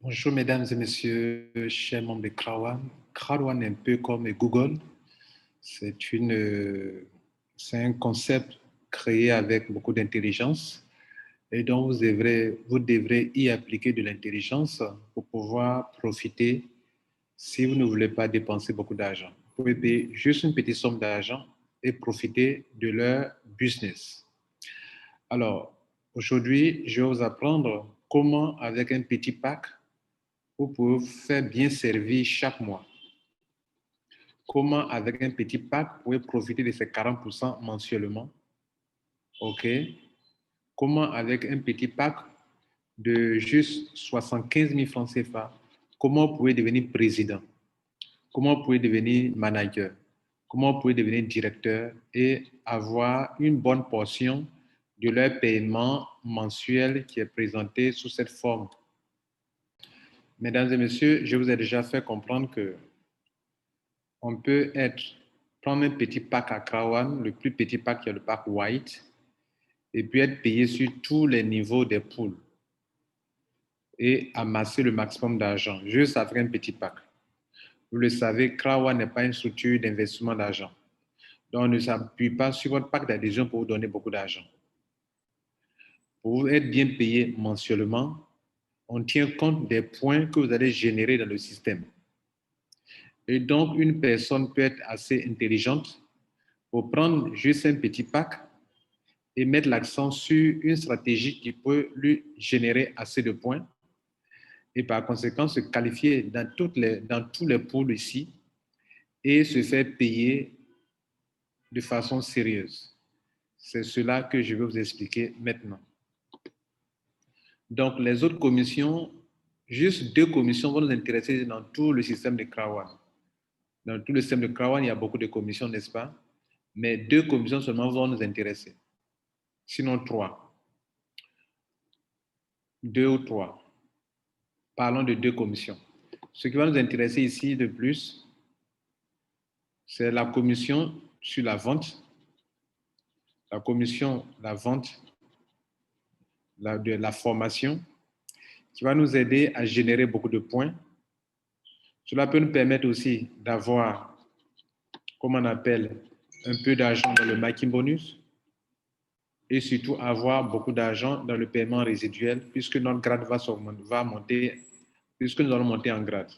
Bonjour mesdames et messieurs, chers membres de Crowd. Crowd est un peu comme Google. C'est c'est un concept créé avec beaucoup d'intelligence et donc vous devrez y appliquer de l'intelligence pour pouvoir profiter si vous ne voulez pas dépenser beaucoup d'argent. Vous pouvez payer juste une petite somme d'argent et profiter de leur business. Alors, aujourd'hui, je vais vous apprendre comment, avec un petit pack, vous pouvez vous faire bien servir chaque mois. Comment, avec un petit pack, vous pouvez profiter de ces 40% mensuellement. OK? Comment, avec un petit pack de juste 75 000 francs CFA, comment vous pouvez devenir président? Comment vous pouvez devenir manager? Comment vous pouvez devenir directeur et avoir une bonne portion de leur paiement mensuel qui est présenté sous cette forme? Mesdames et messieurs, je vous ai déjà fait comprendre que on peut prendre un petit pack à Krawan, le plus petit pack qui est le pack white, et puis être payé sur tous les niveaux des poules et amasser le maximum d'argent, juste avec un petit pack. Vous le savez, Krawan n'est pas une structure d'investissement d'argent. Donc, on ne s'appuie pas sur votre pack d'adhésion pour vous donner beaucoup d'argent. Pour être bien payé mensuellement, on tient compte des points que vous allez générer dans le système. Et donc, une personne peut être assez intelligente pour prendre juste un petit pack et mettre l'accent sur une stratégie qui peut lui générer assez de points et par conséquent se qualifier dans tous les pools ici et se faire payer de façon sérieuse. C'est cela que je vais vous expliquer maintenant. Donc, les autres commissions, juste deux commissions vont nous intéresser dans tout le système de Krawan. Dans tout le système de Krawan, il y a beaucoup de commissions, n'est-ce pas? Mais deux commissions seulement vont nous intéresser. Sinon trois. Deux ou trois. Parlons de deux commissions. Ce qui va nous intéresser ici de plus, c'est la commission sur la vente, la commission la vente de la formation, qui va nous aider à générer beaucoup de points. Cela peut nous permettre aussi d'avoir, comme on appelle, un peu d'argent dans le making bonus et surtout avoir beaucoup d'argent dans le paiement résiduel puisque notre grade va monter, puisque nous allons monter en grade.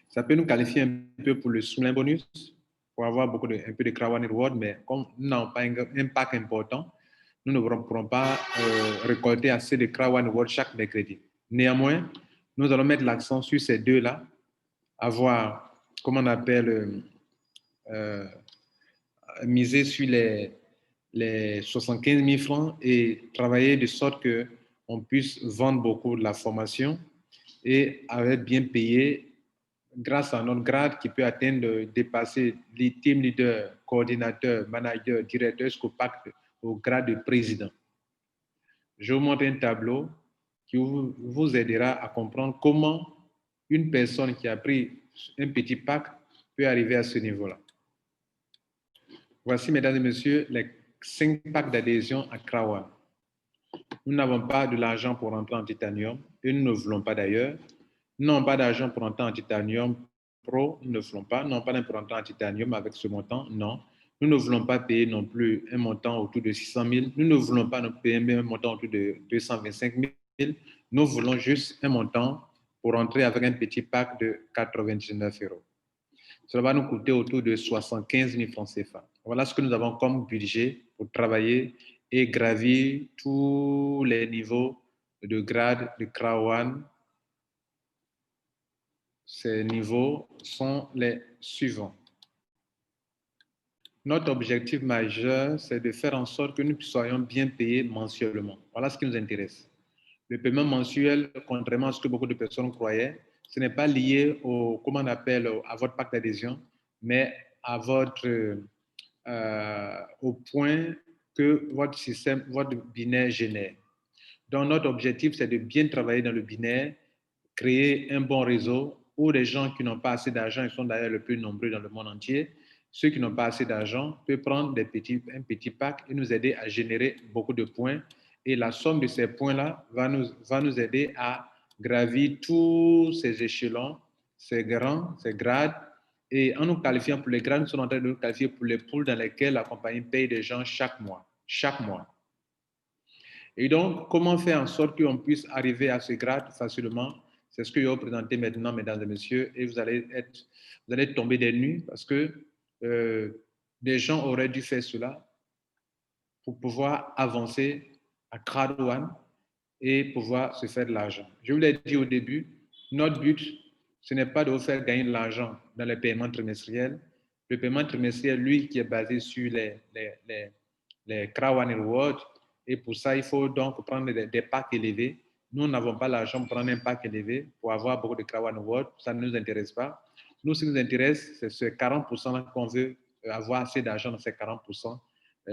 Ça peut nous qualifier un peu pour le Soulin bonus, pour avoir un peu de Krawan Reward, mais comme nous n'avons pas un pack important, nous ne pourrons pas récolter assez de Krawan Reward chaque mercredi. Néanmoins, nous allons mettre l'accent sur ces deux-là, avoir, comme on appelle, miser sur les 75 000 francs et travailler de sorte qu'on puisse vendre beaucoup de la formation et être bien payé grâce à notre grade qui peut atteindre, dépasser les team leaders, coordinateurs, managers, directeurs jusqu'au pacte, au grade de président. Je vous montre un tableau qui vous aidera à comprendre comment une personne qui a pris un petit pack peut arriver à ce niveau-là. Voici, mesdames et messieurs, les 5 packs d'adhésion à Krawan. Nous n'avons pas de l'argent pour entrer en titanium et nous ne voulons pas d'ailleurs. Nous n'avons pas d'argent pour entrer en titanium pro, nous ne voulons pas. Nous n'avons pas pour entrer en titanium avec ce montant, non. Nous ne voulons pas payer non plus un montant autour de 600 000. Nous ne voulons pas payer un montant autour de 225 000. Nous voulons juste un montant pour entrer avec un petit pack de 99 euros. Cela va nous coûter autour de 75 000 francs CFA. Voilà ce que nous avons comme budget pour travailler et gravir tous les niveaux de grade de Krawan. Ces niveaux sont les suivants. Notre objectif majeur, c'est de faire en sorte que nous soyons bien payés mensuellement. Voilà ce qui nous intéresse. Le paiement mensuel, contrairement à ce que beaucoup de personnes croyaient, ce n'est pas lié comment on appelle, à votre pacte d'adhésion, mais à au point que votre système, votre binaire génère. Donc, notre objectif, c'est de bien travailler dans le binaire, créer un bon réseau où les gens qui n'ont pas assez d'argent, ils sont d'ailleurs les plus nombreux dans le monde entier. Ceux qui n'ont pas assez d'argent peuvent prendre un petit pack et nous aider à générer beaucoup de points. Et la somme de ces points-là va nous aider à gravi tous ces échelons, ces grands, ces grades, et en nous qualifiant pour les grades, nous sommes en train de nous qualifier pour les poules dans lesquelles la compagnie paye des gens chaque mois. Chaque mois. Et donc, comment faire en sorte qu'on puisse arriver à ce grade facilement? C'est ce que je vais vous présenter maintenant, mesdames et messieurs, et vous allez tomber des nues parce que des gens auraient dû faire cela pour pouvoir avancer à grade 1 et pouvoir se faire de l'argent. Je vous l'ai dit au début, notre but, ce n'est pas de vous faire gagner de l'argent dans les paiements trimestriels. Le paiement trimestriel, lui, qui est basé sur les Crowd Rewards, et pour ça, il faut donc prendre des packs élevés. Nous n'avons pas l'argent pour prendre un pack élevé pour avoir beaucoup de Crowd Rewards. Ça ne nous intéresse pas. Nous, ce qui nous intéresse, c'est ce 40% qu'on veut avoir assez d'argent dans ces 40%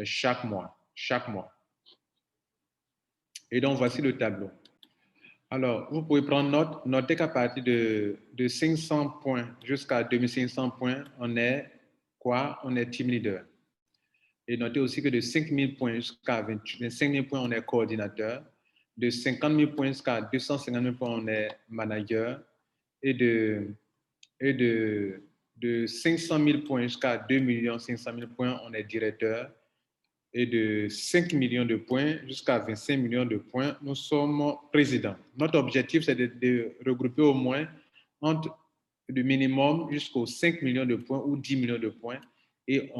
chaque mois. Chaque mois. Et donc, voici le tableau. Alors, vous pouvez prendre note. Notez qu'à partir de 500 points jusqu'à 2500 points, on est quoi? On est team leader. Et notez aussi que de 5000 points jusqu'à 25 000 points, on est coordinateur. De 50 000 points jusqu'à 250 000 points, on est manager. Et de 500 000 points jusqu'à 2 500 000 points, on est directeur. Et de 5 millions de points jusqu'à 25 millions de points, nous sommes présidents. Notre objectif, c'est de regrouper au moins entre le minimum jusqu'aux 5 millions de points ou 10 millions de points. Et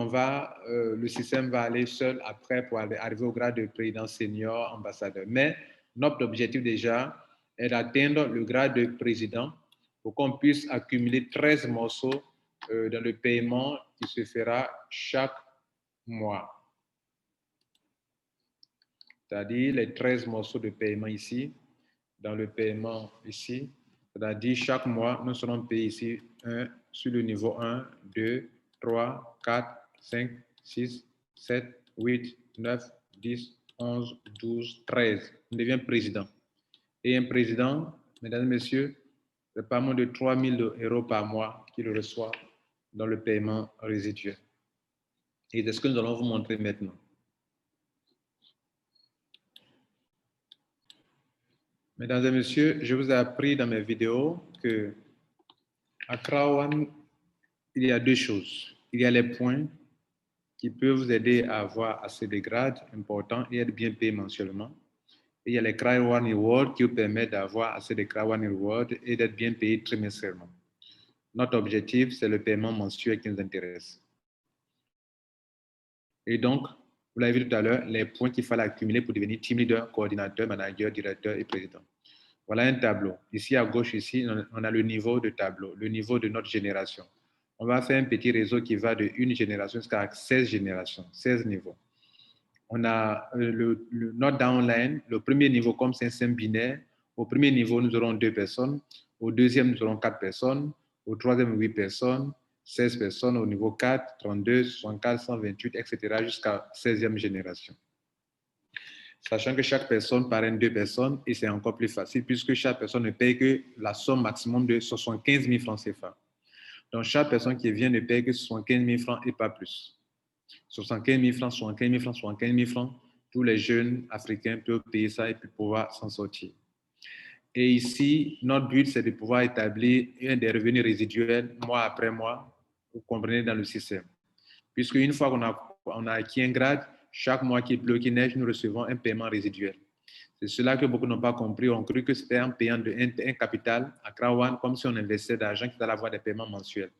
le système va aller seul après pour arriver au grade de président senior, ambassadeur. Mais notre objectif déjà est d'atteindre le grade de président pour qu'on puisse accumuler 13 morceaux dans le paiement qui se fera chaque mois. C'est-à-dire les 13 morceaux de paiement ici, dans le paiement ici, c'est-à-dire chaque mois, nous serons payés ici sur le niveau 1, 2, 3, 4, 5, 6, 7, 8, 9, 10, 11, 12, 13. On devient président. Et un président, mesdames et messieurs, c'est pas moins de 3 000 € par mois qu'il reçoit dans le paiement résiduel. Et c'est ce que nous allons vous montrer maintenant. Mesdames et messieurs, je vous ai appris dans mes vidéos que à Crowd, il y a deux choses. Il y a les points qui peuvent vous aider à avoir assez de grades importants et être bien payé mensuellement. Et il y a les Crowd Rewards qui vous permettent d'avoir assez de Crowd Rewards et d'être bien payé trimestriellement. Notre objectif, c'est le paiement mensuel qui nous intéresse. Et donc, vous l'avez vu tout à l'heure, les points qu'il fallait accumuler pour devenir team leader, coordinateur, manager, directeur et président. Voilà un tableau. Ici, à gauche, ici, on a le niveau de tableau, le niveau de notre génération. On va faire un petit réseau qui va de une génération jusqu'à 16 générations, 16 niveaux. On a notre downline, le premier niveau, comme c'est un système binaire. Au premier niveau, nous aurons 2 personnes. Au deuxième, nous aurons 4 personnes. Au troisième, 8 personnes. 16 personnes. Au niveau 4, 32, 64, 128, etc. jusqu'à 16e génération. Sachant que chaque personne parraine 2 personnes et c'est encore plus facile puisque chaque personne ne paye que la somme maximum de 75 000 francs CFA. Donc, chaque personne qui vient ne paye que 75 000 francs et pas plus. 75 000 francs, 75 000 francs, 75 000 francs, tous les jeunes africains peuvent payer ça et puis pouvoir s'en sortir. Et ici, notre but, c'est de pouvoir établir des revenus résiduels mois après mois, vous comprenez, dans le système. Puisque une fois qu'on a acquis un grade, chaque mois qu'il pleut, qu'il neige, nous recevons un paiement résiduel. C'est cela que beaucoup n'ont pas compris. On cru que c'était en payant un capital à Crowd, comme si on investissait d'argent qui allait avoir des paiements mensuels.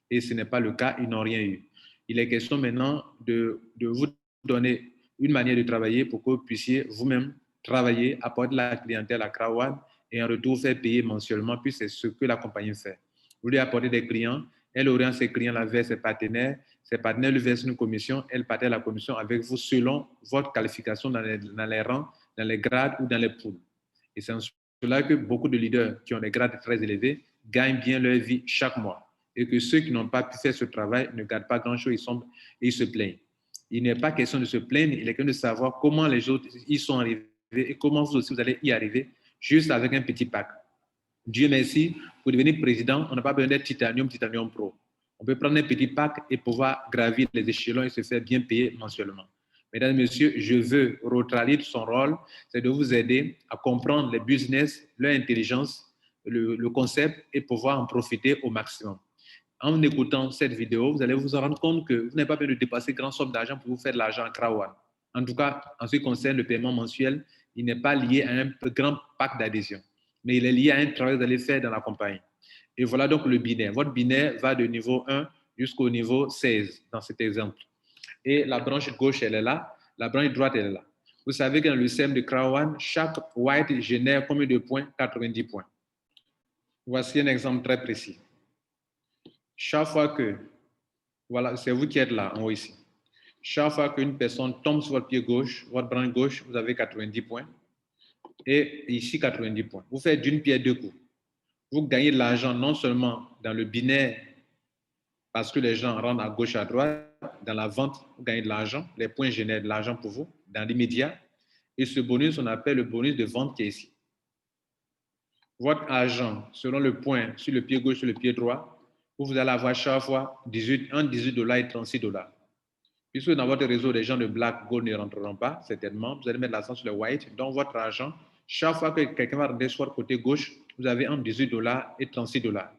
Et ce n'est pas le cas, ils n'ont rien eu. Il est question maintenant de vous donner une manière de travailler pour que vous puissiez vous-même travailler, apporter la clientèle à Crowd et en retour faire payer mensuellement, puis c'est ce que la compagnie fait. Vous lui apportez des clients, elle oriente ses clients vers ses partenaires lui versent une commission, elle partage la commission avec vous selon votre qualification dans les rangs, dans les grades ou dans les poules. Et c'est en cela que beaucoup de leaders qui ont des grades très élevés gagnent bien leur vie chaque mois. Et que ceux qui n'ont pas pu faire ce travail ne gardent pas grand-chose et ils se plaignent. Il n'est pas question de se plaindre, il est question de savoir comment les autres y sont arrivés et comment vous aussi vous allez y arriver juste avec un petit pack. Dieu merci, pour devenir président, on n'a pas besoin d'être Titanium Pro. On peut prendre un petit pack et pouvoir gravir les échelons et se faire bien payer mensuellement. Mesdames et messieurs, je veux Rotralit, son rôle, c'est de vous aider à comprendre les business, leur intelligence, le concept et pouvoir en profiter au maximum. En écoutant cette vidéo, vous allez vous rendre compte que vous n'avez pas besoin de dépasser grande somme d'argent pour vous faire de l'argent à Krawan. En tout cas, en ce qui concerne le paiement mensuel, il n'est pas lié à un grand pack d'adhésion, mais il est lié à un travail que vous allez faire dans la compagnie. Et voilà donc le binaire. Votre binaire va de niveau 1 jusqu'au niveau 16 dans cet exemple. Et la branche gauche, elle est là. La branche droite, elle est là. Vous savez que dans le système de Krawan, chaque white génère combien de points? 90 points. Voici un exemple très précis. Chaque fois que, voilà, c'est vous qui êtes là, en haut ici. Chaque fois qu'une personne tombe sur votre pied gauche, votre branche gauche, vous avez 90 points. Et ici, 90 points. Vous faites d'une pierre deux coups. Vous gagnez de l'argent non seulement dans le binaire, parce que les gens rentrent à gauche, à droite. Dans la vente, vous gagnez de l'argent. Les points génèrent de l'argent pour vous, dans l'immédiat. Et ce bonus, on appelle le bonus de vente qui est ici. Votre argent, selon le point sur le pied gauche, sur le pied droit, vous allez avoir chaque fois entre 18 $ et 36 $. Puisque dans votre réseau, les gens de Black Gold ne rentreront pas, certainement, vous allez mettre l'accent sur le white. Donc, votre argent, chaque fois que quelqu'un va rentrer sur votre côté gauche, vous avez entre 18 $ et 36 $.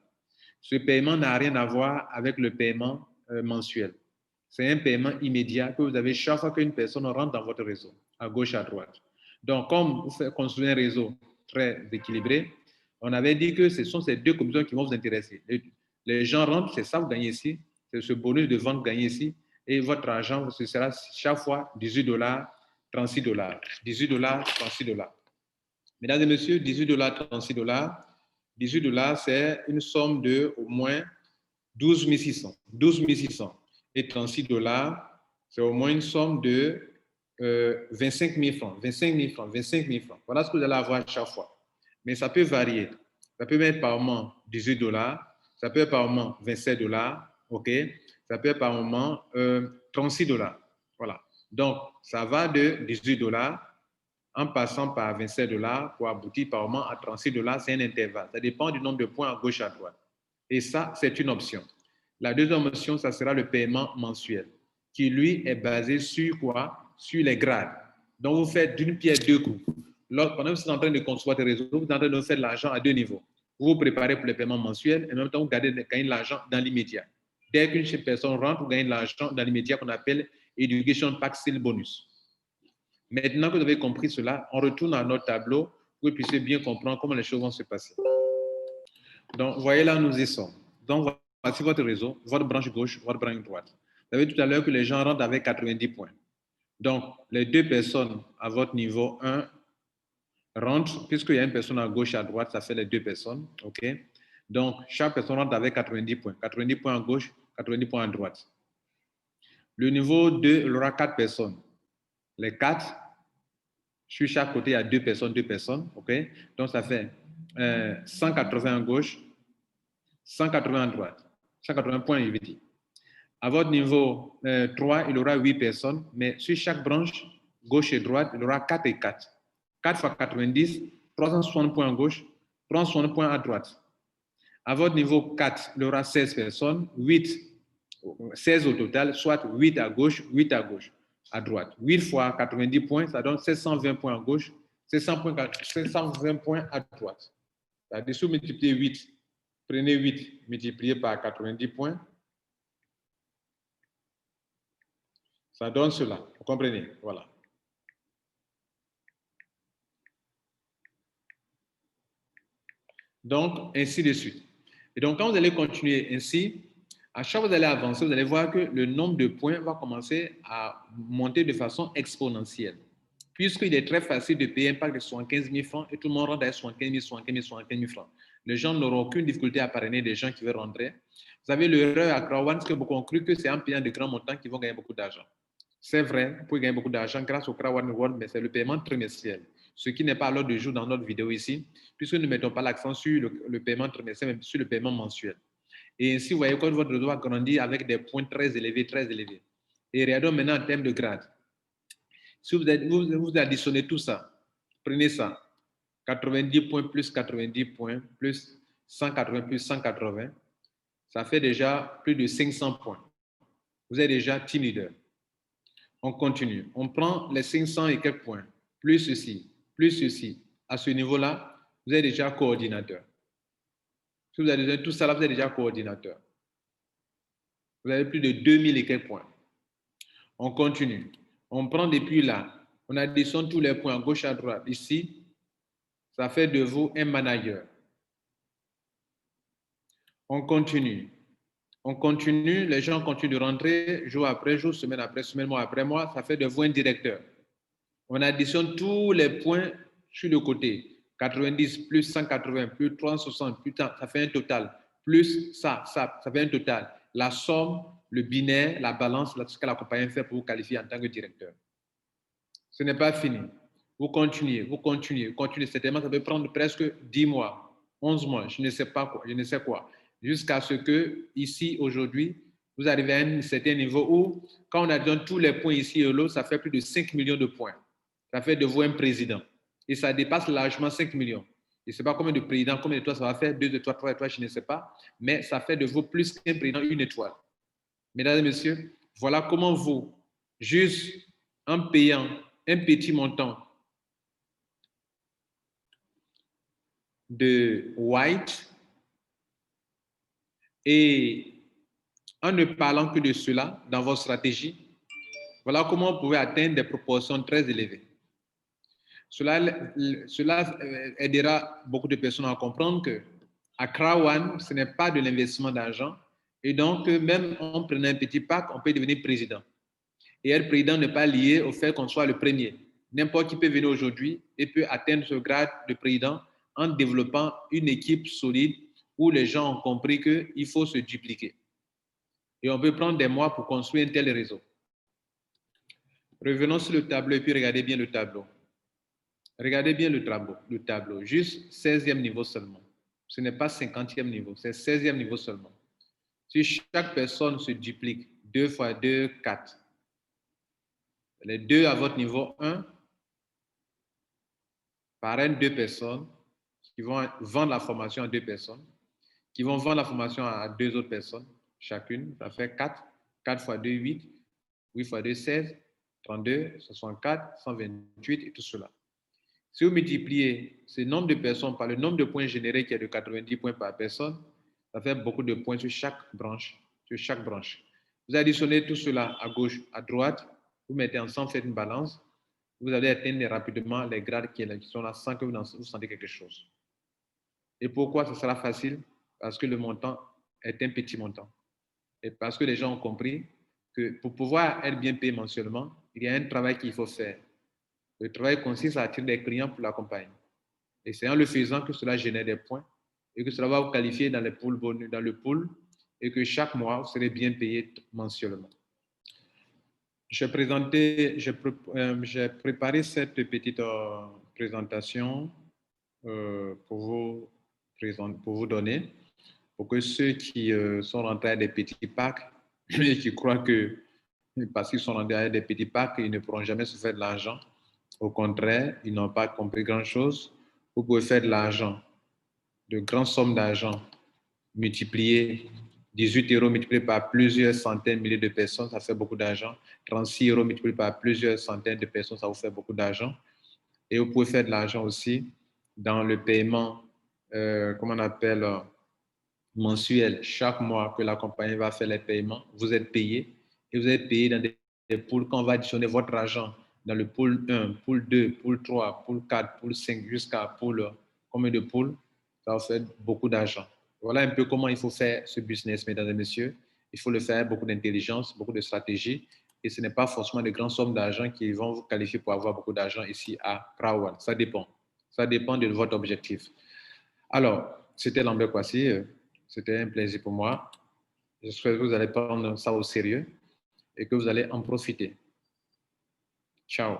Ce paiement n'a rien à voir avec le paiement mensuel. C'est un paiement immédiat que vous avez chaque fois qu'une personne rentre dans votre réseau, à gauche, à droite. Donc, comme vous faites construire un réseau très équilibré, on avait dit que ce sont ces deux commissions qui vont vous intéresser. Les gens rentrent, c'est ça, vous gagnez ici, c'est ce bonus de vente gagné ici, et votre argent, ce sera chaque fois 18 $, 36 $. 18 $, 36 $. Mesdames et messieurs, 18 $, 36 $. 18 $, c'est une somme de au moins 12 600. 12 600. Et 36 $, c'est au moins une somme de 25 000 francs. 25 000 francs. 25 000 francs. Voilà ce que vous allez avoir chaque fois. Mais ça peut varier. Ça peut être par moment 18 $, ça peut être par moment 27 $, OK? Ça peut être par moment 36 $. Voilà. Donc, ça va de 18 $ en passant par 27 $ pour aboutir par moment à 36 $. C'est un intervalle. Ça dépend du nombre de points à gauche, à droite. Et ça, c'est une option. La deuxième option, ça sera le paiement mensuel, qui lui est basé sur quoi? Sur les grades. Donc, vous faites d'une pierre deux coups. Pendant que vous êtes en train de construire votre réseau, vous êtes en train de faire de l'argent à deux niveaux. Vous vous préparez pour le paiement mensuel et en même temps, vous gagnez de l'argent dans l'immédiat. Dès qu'une personne rentre, vous gagnez de l'argent dans l'immédiat qu'on appelle Education Pack Sale Bonus. Maintenant que vous avez compris cela, on retourne à notre tableau pour que vous puissiez bien comprendre comment les choses vont se passer. Donc, voyez là où nous y sommes. Donc, voici votre réseau, votre branche gauche, votre branche droite. Vous avez tout à l'heure que les gens rentrent avec 90 points. Donc, les deux personnes à votre niveau 1 rentrent, puisqu'il y a une personne à gauche et à droite, ça fait les deux personnes. OK? Donc, chaque personne rentre avec 90 points. 90 points à gauche, 90 points à droite. Le niveau 2, il aura 4 personnes. Les 4, sur chaque côté, il y a deux personnes. OK? Donc, ça fait 180 à gauche, 180 à droite. 180 points, je veux dire. À votre niveau 3, il aura 8 personnes, mais sur chaque branche, gauche et droite, il aura 4 et 4. 4 fois 90, 360 points à gauche, 360 points à droite. À votre niveau 4, il aura 16 personnes, 16 au total, soit 8 à gauche, 8 à droite. 8 fois 90 points, ça donne 720 points à gauche, 720 points à droite. C'est-à-dire, si vous multipliez 8, prenez 8 multiplié par 90 points, ça donne cela. Vous comprenez? Voilà. Donc, ainsi de suite. Et donc, quand vous allez continuer ainsi, à chaque fois que vous allez avancer, vous allez voir que le nombre de points va commencer à monter de façon exponentielle. Puisqu'il est très facile de payer un pack de 75 000 francs et tout le monde rentre avec 75 000, 75 000 francs. Les gens n'auront aucune difficulté à parrainer des gens qui veulent rentrer. Vous savez, l'erreur à Krawan, c'est que beaucoup ont cru que c'est en payant de grands montants qu'ils vont gagner beaucoup d'argent. C'est vrai, vous pouvez gagner beaucoup d'argent grâce au Krawan Reward, mais c'est le paiement trimestriel. Ce qui n'est pas à l'ordre du jour dans notre vidéo ici, puisque nous ne mettons pas l'accent sur le paiement trimestriel, mais sur le paiement mensuel. Et ainsi, vous voyez que votre réseau a grandi avec des points très élevés, très élevés. Et regardons maintenant en termes de grade. Si vous additionnez tout ça, prenez ça, 90 points plus 90 points plus 180 plus 180, ça fait déjà plus de 500 points. Vous êtes déjà team leader. On continue. On prend les 500 et quelques points, plus ceci, plus ceci. À ce niveau-là, vous êtes déjà coordinateur. Si vous avez tout ça là, vous êtes déjà coordinateur. Vous avez plus de 2000 et quelques points. On continue. On prend depuis là. On additionne tous les points à gauche, à droite. Ici, ça fait de vous un manager. On continue. On continue. Les gens continuent de rentrer jour après jour, semaine après semaine, mois après mois. Ça fait de vous un directeur. On additionne tous les points sur le côté. 90 plus 180 plus 360 plus ça fait un total. Plus ça fait un total. La somme, le binaire, la balance, ce que la compagnie fait pour vous qualifier en tant que directeur. Ce n'est pas fini. Vous continuez, vous continuez, vous continuez. Certainement, ça peut prendre presque 10 mois, 11 mois, je ne sais pas quoi, je ne sais quoi. Jusqu'à ce que, ici, aujourd'hui, vous arrivez à un certain niveau où, quand on additionne tous les points ici et là, ça fait plus de 5 millions de points. Ça fait de vous un président. Et ça dépasse largement 5 millions. Je ne sais pas combien de présidents, combien d'étoiles ça va faire, 2 étoiles, 3 étoiles, je ne sais pas. Mais ça fait de vous plus qu'un président, une étoile. Mesdames et messieurs, voilà comment vous, juste en payant un petit montant de white et en ne parlant que de cela dans votre stratégie, voilà comment vous pouvez atteindre des proportions très élevées. Cela aidera beaucoup de personnes à comprendre que Accra One, ce n'est pas de l'investissement d'argent. Et donc, même en prenant un petit pack, on peut devenir président. Et être président n'est pas lié au fait qu'on soit le premier. N'importe qui peut venir aujourd'hui et peut atteindre ce grade de président en développant une équipe solide où les gens ont compris qu'il faut se dupliquer. Et on peut prendre des mois pour construire un tel réseau. Revenons sur le tableau et puis regardez bien le tableau. Regardez bien le tableau. Juste 16e niveau seulement. Ce n'est pas 50e niveau, c'est 16e niveau seulement. Si chaque personne se duplique 2 fois 2, 4. Les deux à votre niveau 1 parrainent 2 personnes qui vont vendre la formation à 2 personnes, qui vont vendre la formation à 2 autres personnes, chacune. Ça fait 4. 4 fois 2, 8. 8 fois 2, 16. 32, 64, 128 et tout cela. Si vous multipliez ce nombre de personnes par le nombre de points générés qui est de 90 points par personne, ça fait beaucoup de points sur chaque branche. Vous additionnez tout cela à gauche, à droite, vous mettez ensemble, faites une balance, vous allez atteindre rapidement les grades qui sont là sans que vous sentez quelque chose. Et pourquoi ce sera facile? Parce que le montant est un petit montant. Et parce que les gens ont compris que pour pouvoir être bien payé mensuellement, il y a un travail qu'il faut faire. Le travail consiste à attirer des clients pour la compagnie. Et c'est en le faisant que cela génère des points et que cela va vous qualifier dans le pool et que chaque mois, vous serez bien payé mensuellement. J'ai préparé cette petite présentation pour vous donner, pour que ceux qui sont rentrés à des petits packs et qui croient que parce qu'ils sont rentrés à des petits packs, ils ne pourront jamais se faire de l'argent. Au contraire, ils n'ont pas compris grand-chose. Vous pouvez faire de l'argent, de grandes sommes d'argent multipliées. 18 € multiplié par plusieurs centaines de milliers de personnes, ça fait beaucoup d'argent. 36 € multiplié par plusieurs centaines de personnes, ça vous fait beaucoup d'argent. Et vous pouvez faire de l'argent aussi dans le paiement, comment on appelle, mensuel. Chaque mois que la compagnie va faire les paiements, vous êtes payé. Et vous êtes payé dans des pools quand on va additionner votre argent dans le pool 1, pool 2, pool 3, pool 4, pool 5, jusqu'à pool, combien de pools, ça vous fait beaucoup d'argent. Voilà un peu comment il faut faire ce business, mesdames et messieurs. Il faut le faire avec beaucoup d'intelligence, beaucoup de stratégie. Et ce n'est pas forcément des grandes sommes d'argent qui vont vous qualifier pour avoir beaucoup d'argent ici à Prawan. Ça dépend. Ça dépend de votre objectif. Alors, c'était Lambert Kwasi. C'était un plaisir pour moi. J'espère que vous allez prendre ça au sérieux et que vous allez en profiter. Ciao.